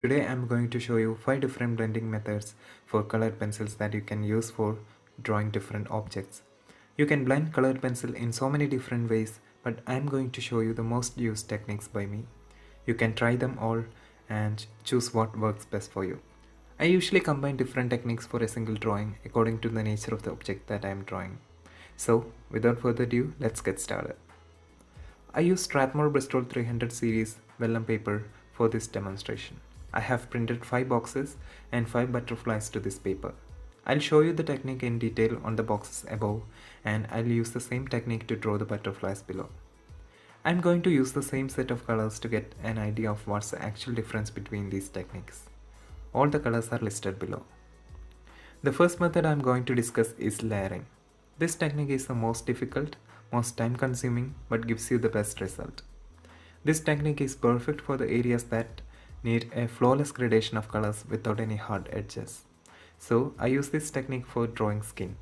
Today I'm going to show you 5 different blending methods for colored pencils that you can use for drawing different objects. You can blend colored pencil in so many different ways, but I'm going to show you the most used techniques by me. You can try them all and choose what works best for you. I usually combine different techniques for a single drawing according to the nature of the object that I am drawing. So without further ado, let's get started. I use Strathmore Bristol 300 series vellum paper for this demonstration. I have printed 5 boxes and 5 butterflies to this paper. I'll show you the technique in detail on the boxes above, and I'll use the same technique to draw the butterflies below. I'm going to use the same set of colors to get an idea of what's the actual difference between these techniques. All the colors are listed below. The first method I'm going to discuss is layering. This technique is the most difficult, most time consuming, but gives you the best result. This technique is perfect for the areas that need a flawless gradation of colors without any hard edges. So I use this technique for drawing skin.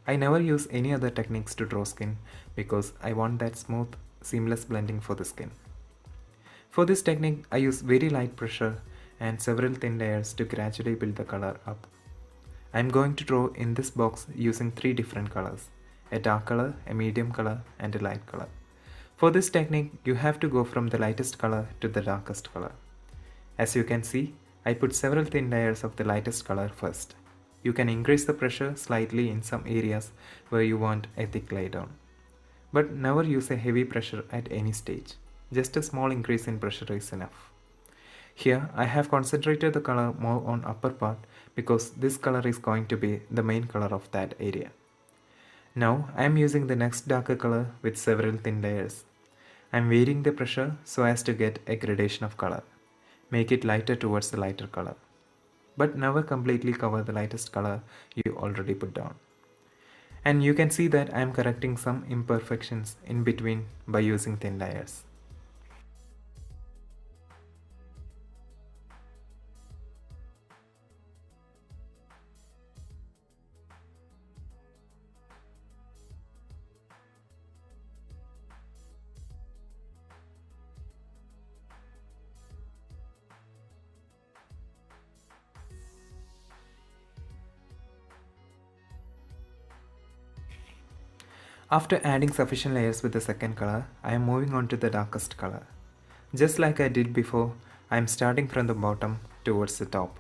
I never use any other techniques to draw skin because I want that smooth, seamless blending for the skin. For this technique, I use very light pressure and several thin layers to gradually build the color up. I am going to draw in this box using 3 different colors, a dark color, a medium color and a light color. For this technique, you have to go from the lightest color to the darkest color. As you can see, I put several thin layers of the lightest color first. You can increase the pressure slightly in some areas where you want a thick lay down. But never use a heavy pressure at any stage. Just a small increase in pressure is enough. Here I have concentrated the color more on upper part because this color is going to be the main color of that area. Now I am using the next darker color with several thin layers. I am varying the pressure so as to get a gradation of color. Make it lighter towards the lighter color. But never completely cover the lightest color you already put down. And you can see that I am correcting some imperfections in between by using thin layers. After adding sufficient layers with the second color, I am moving on to the darkest color. Just like I did before, I am starting from the bottom towards the top.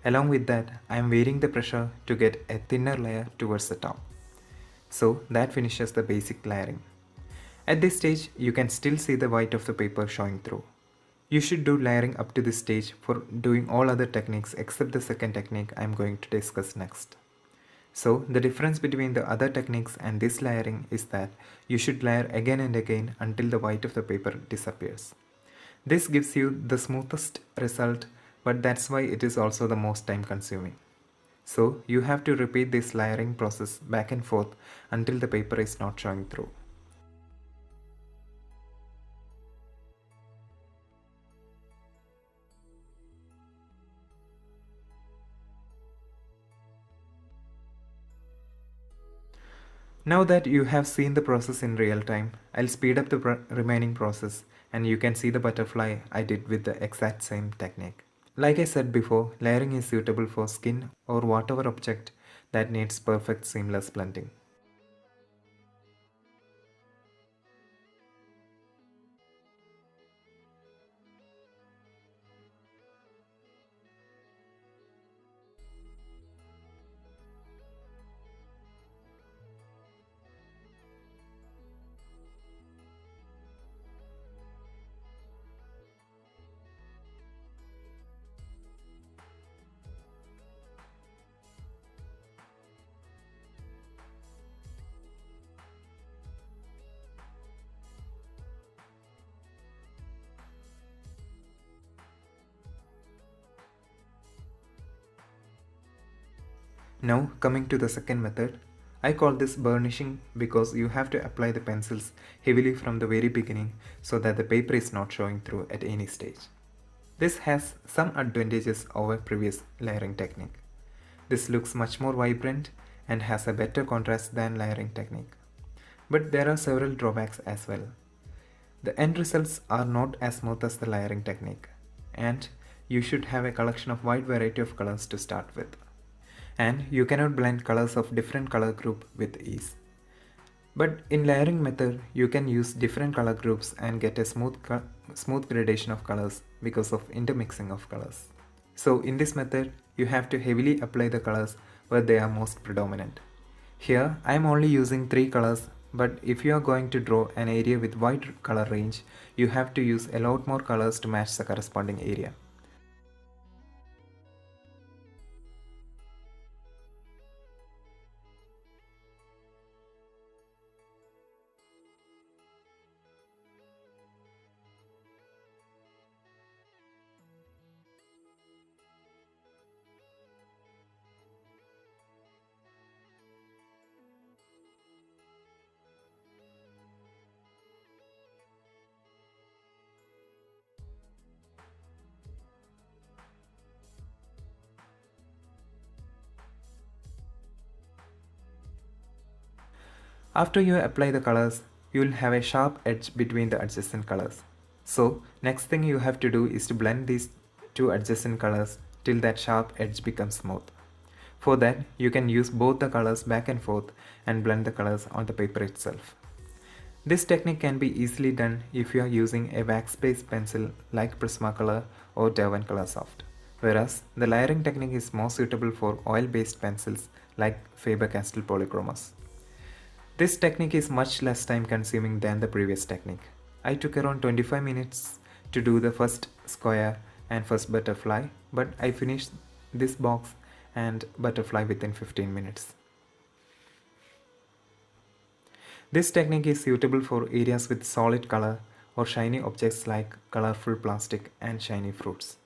Along with that, I am varying the pressure to get a thinner layer towards the top. So that finishes the basic layering. At this stage, you can still see the white of the paper showing through. You should do layering up to this stage for doing all other techniques except the second technique I am going to discuss next. So the difference between the other techniques and this layering is that you should layer again and again until the white of the paper disappears. This gives you the smoothest result, but that's why it is also the most time consuming. So you have to repeat this layering process back and forth until the paper is not showing through. Now that you have seen the process in real time, I'll speed up the remaining process and you can see the butterfly I did with the exact same technique. Like I said before, layering is suitable for skin or whatever object that needs perfect seamless blending. Now coming to the second method, I call this burnishing because you have to apply the pencils heavily from the very beginning so that the paper is not showing through at any stage. This has some advantages over previous layering technique. This looks much more vibrant and has a better contrast than layering technique. But there are several drawbacks as well. The end results are not as smooth as the layering technique, and you should have a collection of wide variety of colors to start with. And you cannot blend colors of different color group with ease. But in layering method, you can use different color groups and get a smooth gradation of colors because of intermixing of colors. So in this method, you have to heavily apply the colors where they are most predominant. Here I am only using 3 colors, but if you are going to draw an area with wide color range, you have to use a lot more colors to match the corresponding area. After you apply the colors, you will have a sharp edge between the adjacent colors. So next thing you have to do is to blend these two adjacent colors till that sharp edge becomes smooth. For that, you can use both the colors back and forth and blend the colors on the paper itself. This technique can be easily done if you are using a wax-based pencil like Prismacolor or Derwent Colorsoft, whereas the layering technique is more suitable for oil-based pencils like Faber-Castell Polychromos. This technique is much less time consuming than the previous technique. I took around 25 minutes to do the first square and first butterfly, but I finished this box and butterfly within 15 minutes. This technique is suitable for areas with solid color or shiny objects like colorful plastic and shiny fruits.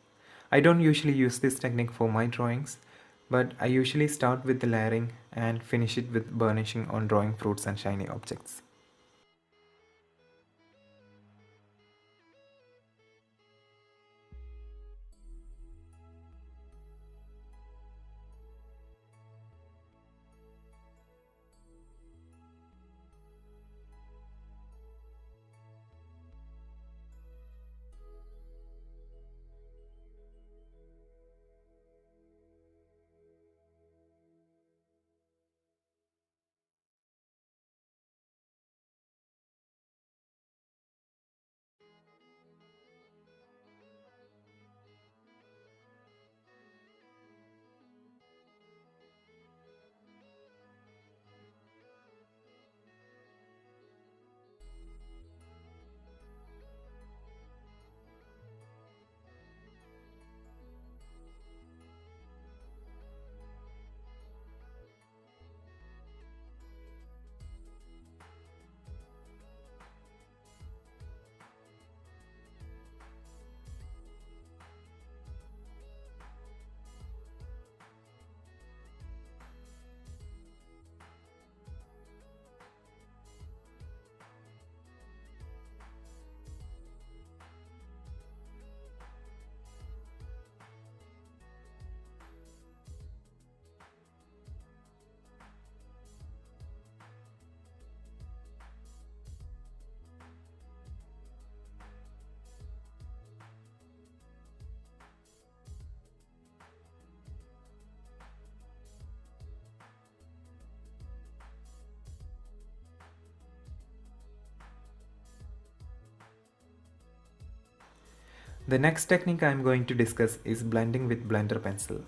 I don't usually use this technique for my drawings, but I usually start with the layering and finish it with burnishing on drawing fruits and shiny objects. The next technique I am going to discuss is blending with blender pencil.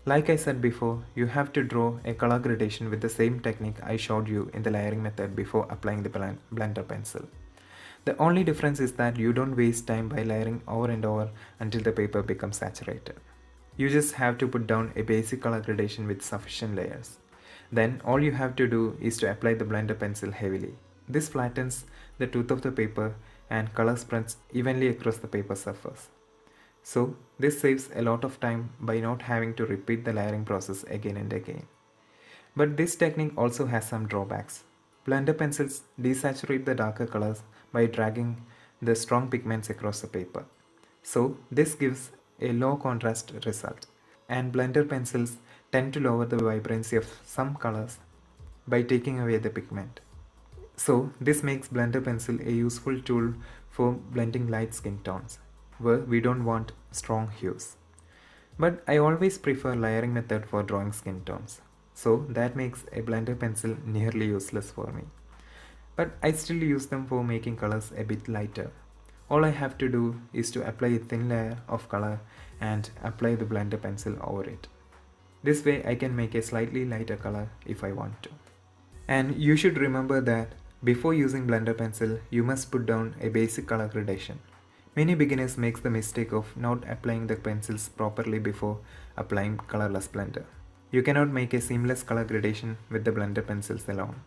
Like I said before, you have to draw a color gradation with the same technique I showed you in the layering method before applying the blender pencil. The only difference is that you don't waste time by layering over and over until the paper becomes saturated. You just have to put down a basic color gradation with sufficient layers. Then all you have to do is to apply the blender pencil heavily. This flattens the tooth of the paper and color spreads evenly across the paper surface. So this saves a lot of time by not having to repeat the layering process again and again. But this technique also has some drawbacks. Blender pencils desaturate the darker colors by dragging the strong pigments across the paper. So this gives a low contrast result. And blender pencils tend to lower the vibrancy of some colors by taking away the pigment. So this makes blender pencil a useful tool for blending light skin tones. where we don't want strong hues. But I always prefer layering method for drawing skin tones, so that makes a blender pencil nearly useless for me. But I still use them for making colors a bit lighter. All I have to do is to apply a thin layer of color and apply the blender pencil over it. This way I can make a slightly lighter color if I want to. And you should remember that before using blender pencil, you must put down a basic color gradation. Many beginners make the mistake of not applying the pencils properly before applying colorless blender. You cannot make a seamless color gradation with the blender pencils alone.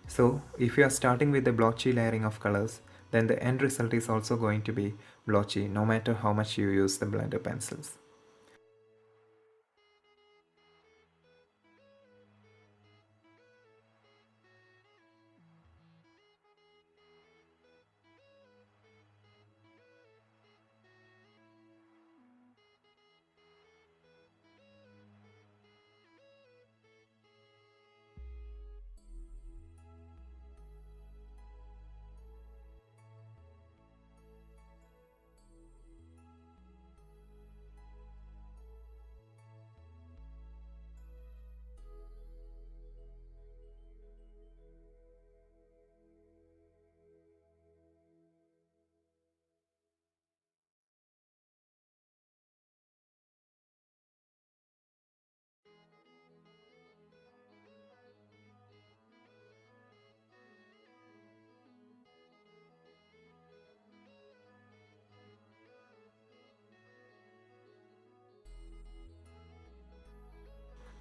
So if you are starting with a blotchy layering of colors, then the end result is also going to be blotchy no matter how much you use the blender pencils.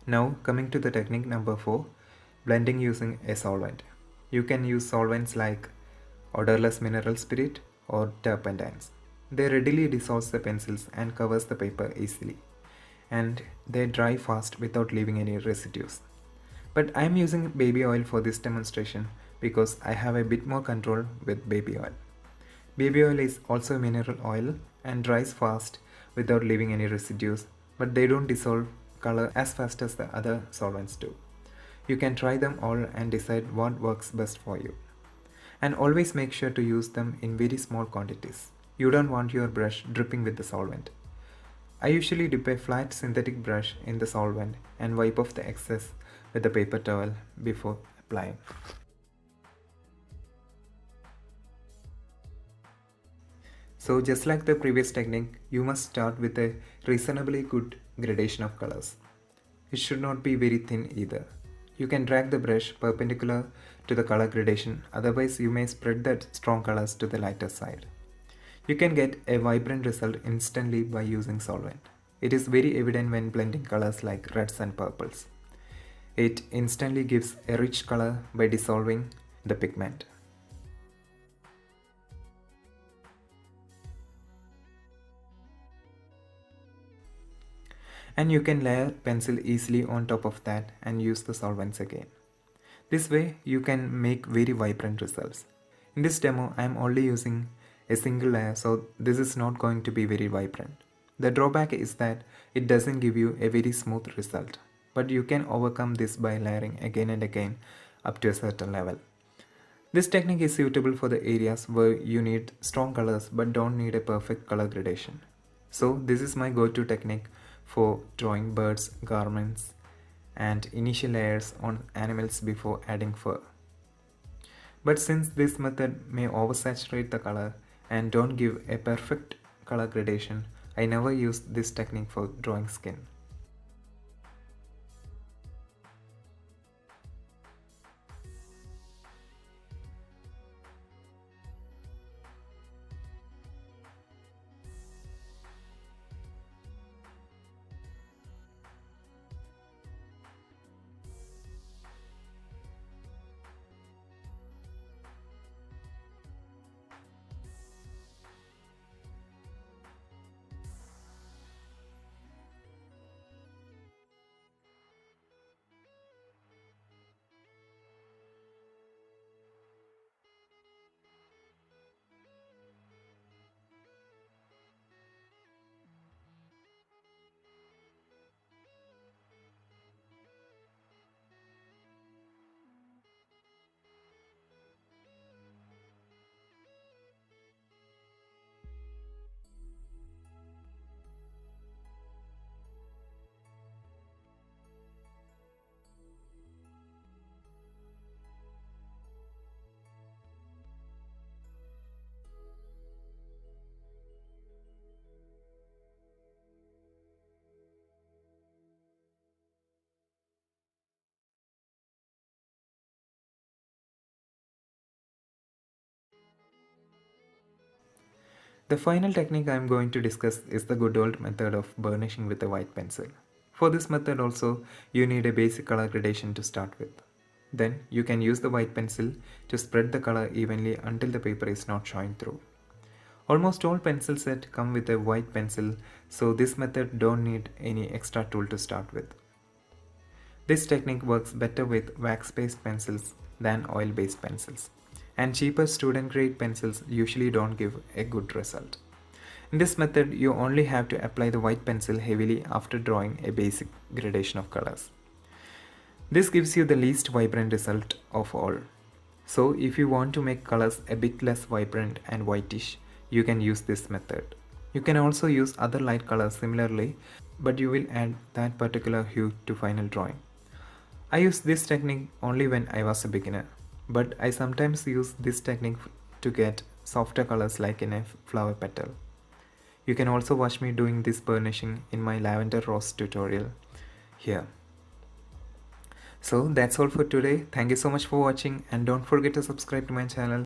Now coming to the technique number 4, blending using a solvent. You can use solvents like odorless mineral spirit or turpentines. They readily dissolve the pencils and covers the paper easily, and they dry fast without leaving any residues. But I am using baby oil for this demonstration because I have a bit more control with baby oil. Baby oil is also a mineral oil and dries fast without leaving any residues, but they don't dissolve color as fast as the other solvents do. You can try them all and decide what works best for you. And always make sure to use them in very small quantities. You don't want your brush dripping with the solvent. I usually dip a flat synthetic brush in the solvent and wipe off the excess with a paper towel before applying. So just like the previous technique, you must start with a reasonably good gradation of colors. It should not be very thin either. You can drag the brush perpendicular to the color gradation, otherwise you may spread the strong colors to the lighter side. You can get a vibrant result instantly by using solvent. It is very evident when blending colors like reds and purples. It instantly gives a rich color by dissolving the pigment. And you can layer pencil easily on top of that and use the solvents again. This way you can make very vibrant results. In this demo I am only using a single layer, so this is not going to be very vibrant. The drawback is that it doesn't give you a very smooth result, but you can overcome this by layering again and again up to a certain level. This technique is suitable for the areas where you need strong colors but don't need a perfect color gradation. So this is my go-to technique for drawing birds, garments, and initial layers on animals before adding fur. But since this method may oversaturate the color and don't give a perfect color gradation, I never use this technique for drawing skin. The final technique I am going to discuss is the good old method of burnishing with a white pencil. For this method also, you need a basic color gradation to start with. Then you can use the white pencil to spread the color evenly until the paper is not showing through. Almost all pencil sets come with a white pencil, so this method don't need any extra tool to start with. This technique works better with wax-based pencils than oil-based pencils, and cheaper student-grade pencils usually don't give a good result. In this method, you only have to apply the white pencil heavily after drawing a basic gradation of colors. This gives you the least vibrant result of all. So if you want to make colors a bit less vibrant and whitish, you can use this method. You can also use other light colors similarly, but you will add that particular hue to final drawing. I used this technique only when I was a beginner, but I sometimes use this technique to get softer colors like in a flower petal. You can also watch me doing this burnishing in my lavender rose tutorial here. So that's all for today. Thank you so much for watching, and don't forget to subscribe to my channel.